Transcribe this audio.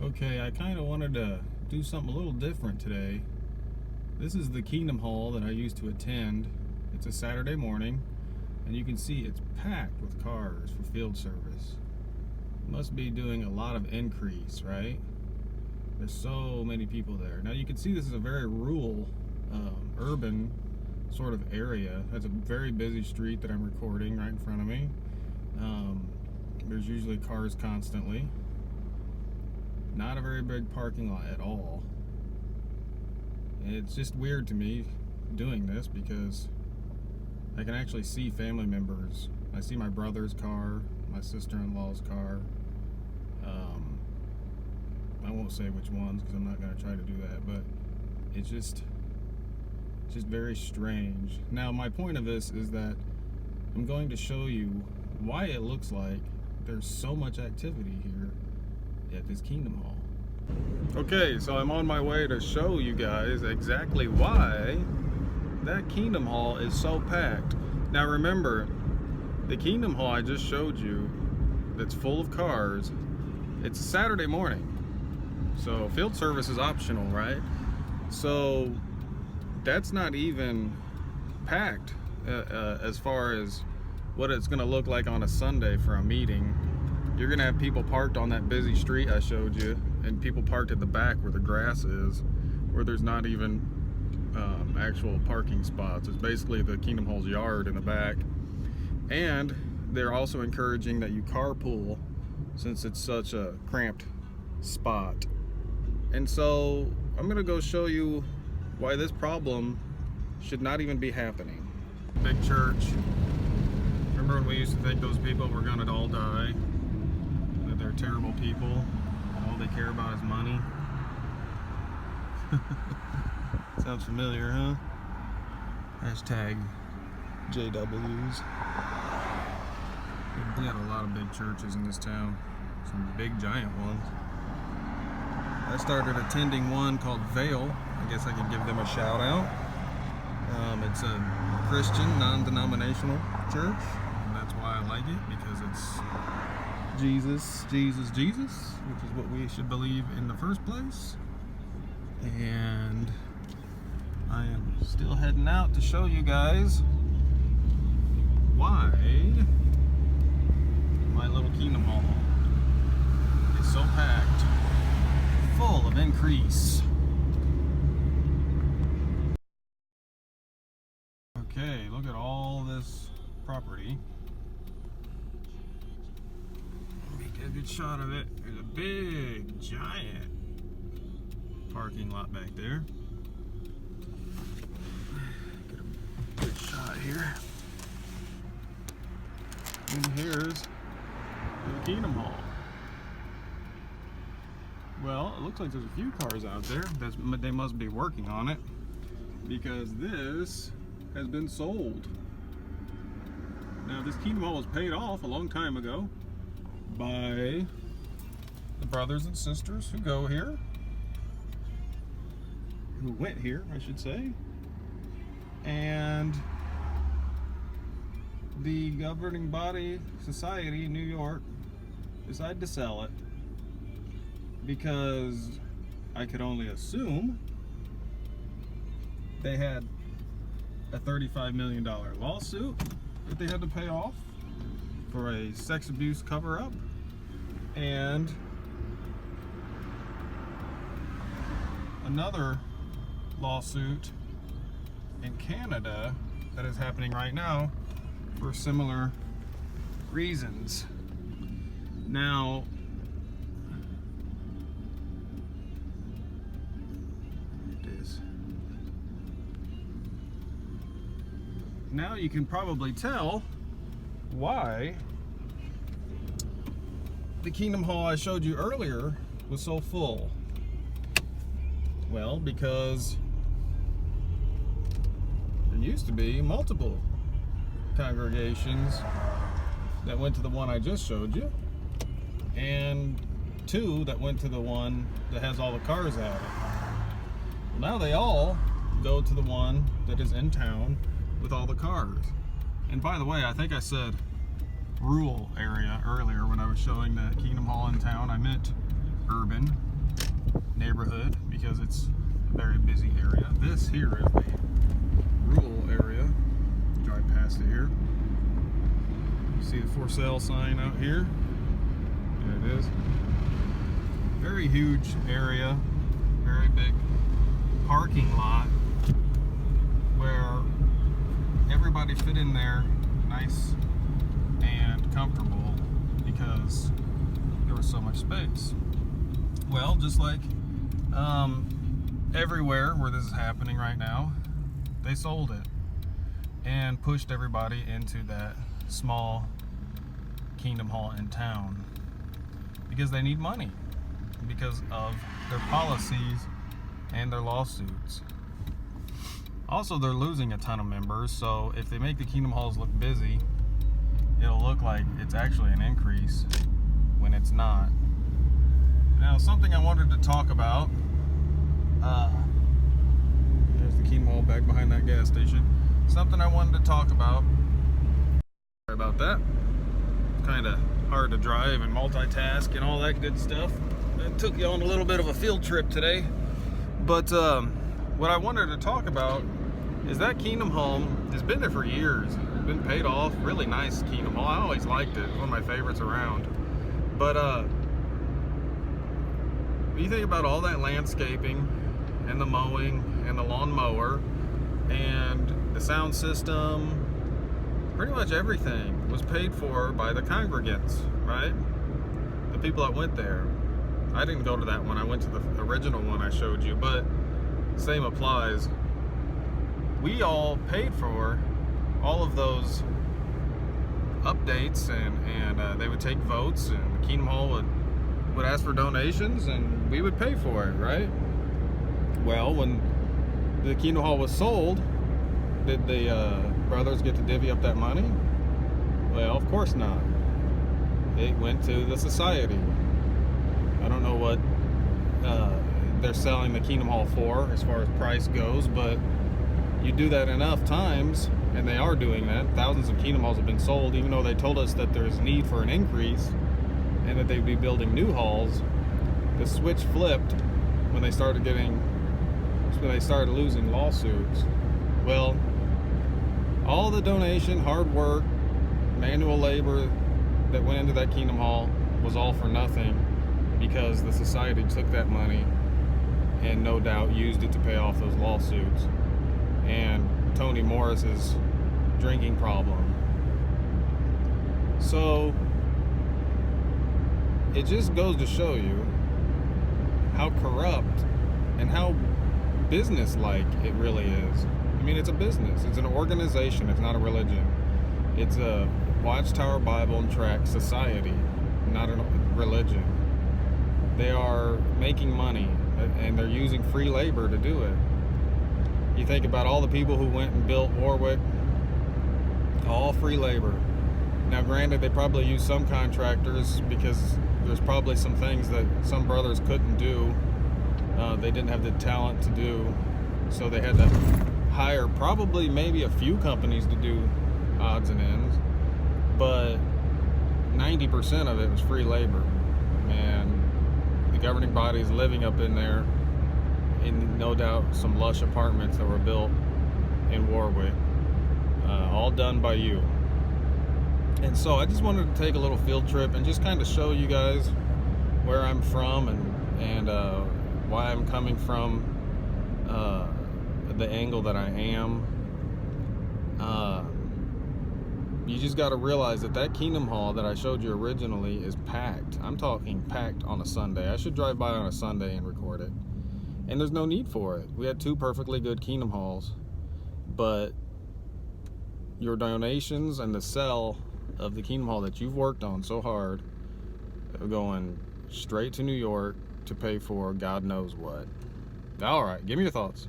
Okay, I kind of wanted to do something a little different today. This is the Kingdom Hall that I used to attend. It's a Saturday morning, and you can see it's packed with cars for field service. Must be doing a lot of increase, right? There's so many people there. Now you can see this is a very rural, urban sort of area. That's a very busy street that I'm recording right in front of me. There's usually cars constantly. Not a very big parking lot at all. And it's just weird to me doing this because I can actually see family members. I see my brother's car, my sister-in-law's car. I won't say which ones because I'm not going to try to do that, but it's just very strange. Now, my point of this is that I'm going to show you why it looks like there's so much activity here at this Kingdom Hall. Okay, so I'm on my way to show you guys exactly why that Kingdom Hall is so packed. Now remember, the Kingdom Hall I just showed you that's full of cars, it's a Saturday morning. So field service is optional, right? So that's not even packed as far as what it's gonna look like on a Sunday for a meeting. You're gonna have people parked on that busy street I showed you, and people parked at the back where the grass is, where there's not even actual parking spots. It's basically the Kingdom Hall's yard in the back. And they're also encouraging that you carpool since it's such a cramped spot. And so I'm gonna go show you why this problem should not even be happening. Big church. Remember when we used to think those people were gonna all die? That they're terrible people, and all they care about is money? Sounds familiar, huh? Hashtag JWs. We got a lot of big churches in this town. Some big giant ones. I started attending one called Vale. I guess I could give them a shout out. It's a Christian, non-denominational church. And that's why I like it, because it's Jesus, which is what we should believe in the first place. And I am still heading out to show you guys why my little Kingdom Hall is so packed, full of increase. Okay, look at all this property. Let me get a good shot of it. There's a big, giant parking lot back there. Get a good shot here. And here's the Kingdom Hall. Well, it looks like there's a few cars out there. They must be working on it, because this has been sold. Now, this Kingdom Hall was paid off a long time ago by the brothers and sisters who go here, who went here, I should say, and the governing body society in New York decided to sell it because I could only assume they had a $35 million lawsuit that they had to pay off for a sex abuse cover-up, and another lawsuit in Canada that is happening right now for similar reasons. Now, now you can probably tell why the Kingdom Hall I showed you earlier was so full. Well, because there used to be multiple congregations that went to the one I just showed you, and two that went to the one that has all the cars at it. Well, now they all go to the one that is in town with all the cars. And by the way, I think I said rural area earlier when I was showing the Kingdom Hall in town. I meant urban. neighborhood because it's a very busy area. This here is the rural area. Drive past it here. You see the for sale sign out here? There it is. Very huge area, very big parking lot where everybody fit in there nice and comfortable because there was so much space. Well, just like everywhere where this is happening right now, they sold it and pushed everybody into that small Kingdom Hall in town because they need money because of their policies and their lawsuits. Also, they're losing a ton of members, so if they make the Kingdom Halls look busy, it'll look like it's actually an increase when it's not. Now, something I wanted to talk about, there's the Kingdom Hall back behind that gas station. Something I wanted to talk about, sorry about that, kind of hard to drive and multitask and all that good stuff. It took you on a little bit of a field trip today, but what I wanted to talk about is that Kingdom Hall has been there for years. It's been paid off. Really nice Kingdom Hall. I always liked it. It's one of my favorites around. But when you think about all that landscaping and the mowing and the lawn mower and the sound system, pretty much everything was paid for by the congregants, right? The people that went there. I didn't go to that one. I went to the original one I showed you, but same applies. We all paid for all of those updates, and they would take votes, and the Kingdom Hall would ask for donations, and we would pay for it, right? Well, when the Kingdom Hall was sold, did the brothers get to divvy up that money? Well, of course not. It went to the society. I don't know what they're selling the Kingdom Hall for as far as price goes, but you do that enough times, and they are doing that. Thousands of Kingdom Halls have been sold, even though they told us that there's need for an increase and that they'd be building new halls. The switch flipped when they started losing lawsuits. Well, all the donation, hard work, manual labor that went into that Kingdom Hall was all for nothing because the society took that money and no doubt used it to pay off those lawsuits and Tony Morris's drinking problem. So it just goes to show you how corrupt and how business-like it really is. I mean, it's a business. It's an organization. It's not a religion. It's a Watchtower Bible and Tract society, not a religion. They are making money, and they're using free labor to do it. You think about all the people who went and built Warwick, all free labor. Now, granted, they probably used some contractors because there's probably some things that some brothers couldn't do. They didn't have the talent to do, so they had to hire probably maybe a few companies to do odds and ends, but 90% of it was free labor, and the governing body is living up in there in no doubt some lush apartments that were built in Warwick, all done by you. And so I just wanted to take a little field trip and just kind of show you guys where I'm from and why I'm coming from the angle that I am. You just got to realize that Kingdom Hall that I showed you originally is packed. I'm talking packed on a Sunday. I should drive by on a Sunday and record it. And there's no need for it. We had two perfectly good Kingdom Halls, but your donations and the sale of the Kingdom Hall that you've worked on so hard are going straight to New York to pay for God knows what. All right, give me your thoughts.